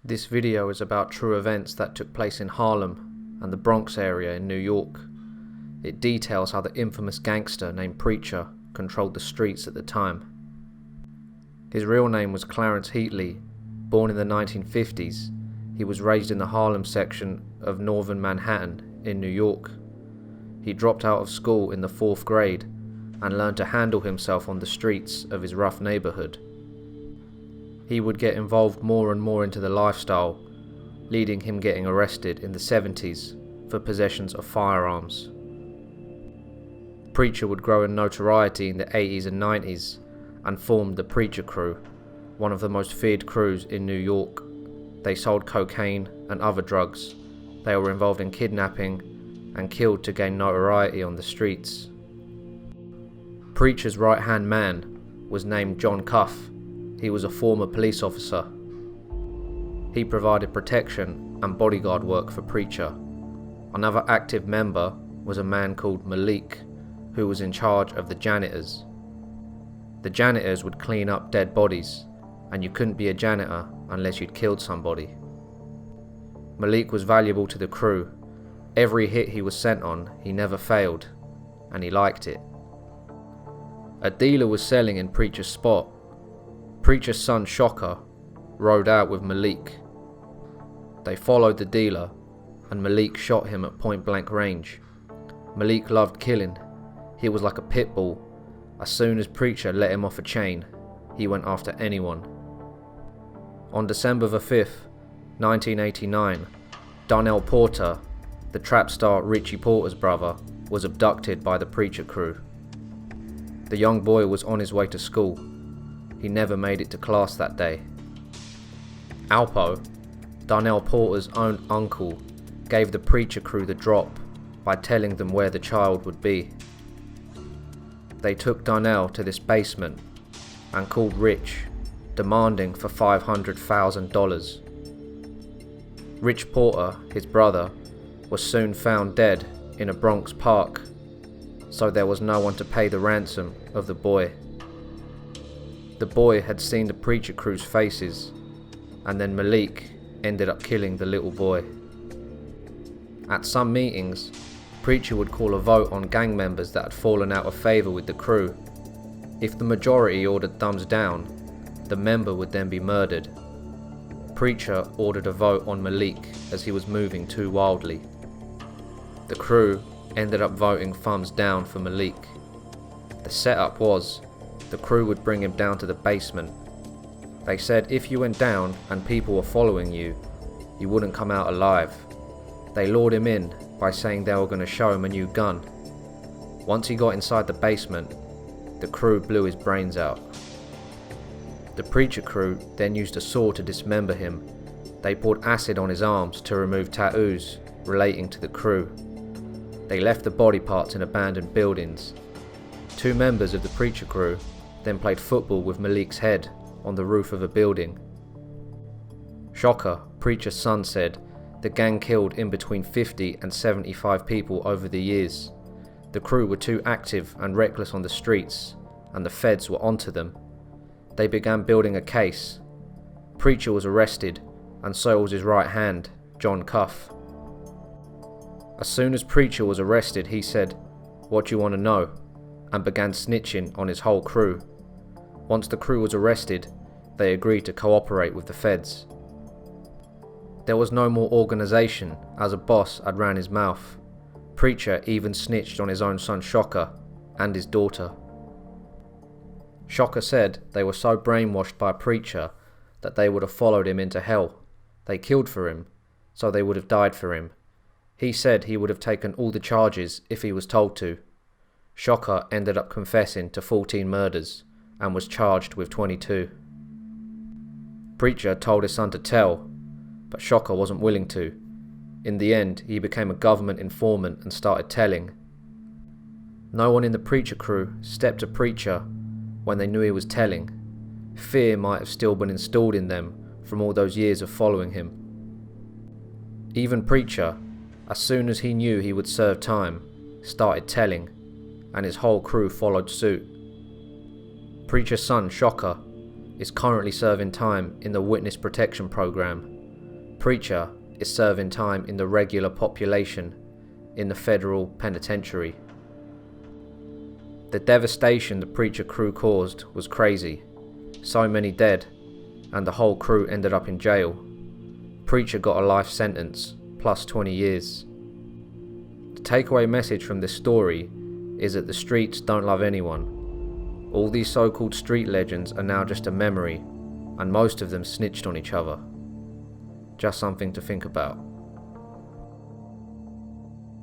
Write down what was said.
This video is about true events that took place in Harlem and the Bronx area in New York. It details how the infamous gangster named Preacher controlled the streets at the time. His real name was Clarence Heatley. Born in the 1950s, he was raised in the Harlem section of northern Manhattan in New York. He dropped out of school in the 4th grade and learned to handle himself on the streets of his rough neighborhood. He would get involved more and more into the lifestyle, leading him getting arrested in the 70s for possessions of firearms. Preacher would grow in notoriety in the 80s and 90s and formed the Preacher Crew, one of the most feared crews in New York. They sold cocaine and other drugs. They were involved in kidnapping and killed to gain notoriety on the streets. Preacher's right-hand man was named John Cuff. He was a former police officer. He provided protection and bodyguard work for Preacher. Another active member was a man called Malik, who was in charge of the janitors. The janitors would clean up dead bodies, and you couldn't be a janitor unless you'd killed somebody. Malik was valuable to the crew. Every hit he was sent on, he never failed, and he liked it. A dealer was selling in Preacher's spot. Preacher's son Shocker rode out with Malik. They followed the dealer, and Malik shot him at point-blank range. Malik loved killing. He was like a pit bull. As soon as Preacher let him off a chain, he went after anyone. On December the 5th, 1989, Donnell Porter, the trap star Richie Porter's brother, was abducted by the Preacher Crew. The young boy was on his way to school. He never made it to class that day. Alpo, Donnell Porter's own uncle, gave the Preacher Crew the drop by telling them where the child would be. They took Donnell to this basement and called Rich, demanding for $500,000. Rich Porter, his brother, was soon found dead in a Bronx park, so there was no one to pay the ransom of the boy. The boy had seen the Preacher Crew's faces, and then Malik ended up killing the little boy. At some meetings, Preacher would call a vote on gang members that had fallen out of favour with the crew. If the majority ordered thumbs down, the member would then be murdered. Preacher ordered a vote on Malik as he was moving too wildly. The crew ended up voting thumbs down for Malik. The setup was, the crew would bring him down to the basement. They said if you went down and people were following you, you wouldn't come out alive. They lured him in by saying they were going to show him a new gun. Once he got inside the basement, the crew blew his brains out. The Preacher Crew then used a saw to dismember him. They poured acid on his arms to remove tattoos relating to the crew. They left the body parts in abandoned buildings. 2 members of the Preacher Crew then played football with Malik's head on the roof of a building. Shocker, Preacher's son, said the gang killed in between 50 and 75 people over the years. The crew were too active and reckless on the streets, and the feds were onto them. They began building a case. Preacher was arrested, and so was his right hand, John Cuff. As soon as Preacher was arrested, he said, "What do you want to know?" and began snitching on his whole crew. Once the crew was arrested, they agreed to cooperate with the feds. There was no more organisation, as a boss had ran his mouth. Preacher even snitched on his own son Shocker and his daughter. Shocker said they were so brainwashed by Preacher that they would have followed him into hell. They killed for him, so they would have died for him. He said he would have taken all the charges if he was told to. Shocker ended up confessing to 14 murders and was charged with 22. Preacher told his son to tell, but Shocker wasn't willing to. In the end, he became a government informant and started telling. No one in the Preacher Crew stepped to Preacher when they knew he was telling. Fear might have still been installed in them from all those years of following him. Even Preacher, as soon as he knew he would serve time, started telling, and his whole crew followed suit. Preacher's son Shocker is currently serving time in the Witness Protection Program. Preacher is serving time in the regular population in the federal penitentiary. The devastation the Preacher crew caused was crazy. So many dead, and the whole crew ended up in jail. Preacher got a life sentence, plus 20 years. The takeaway message from this story is that the streets don't love anyone. All these so-called street legends are now just a memory, and most of them snitched on each other. Just something to think about.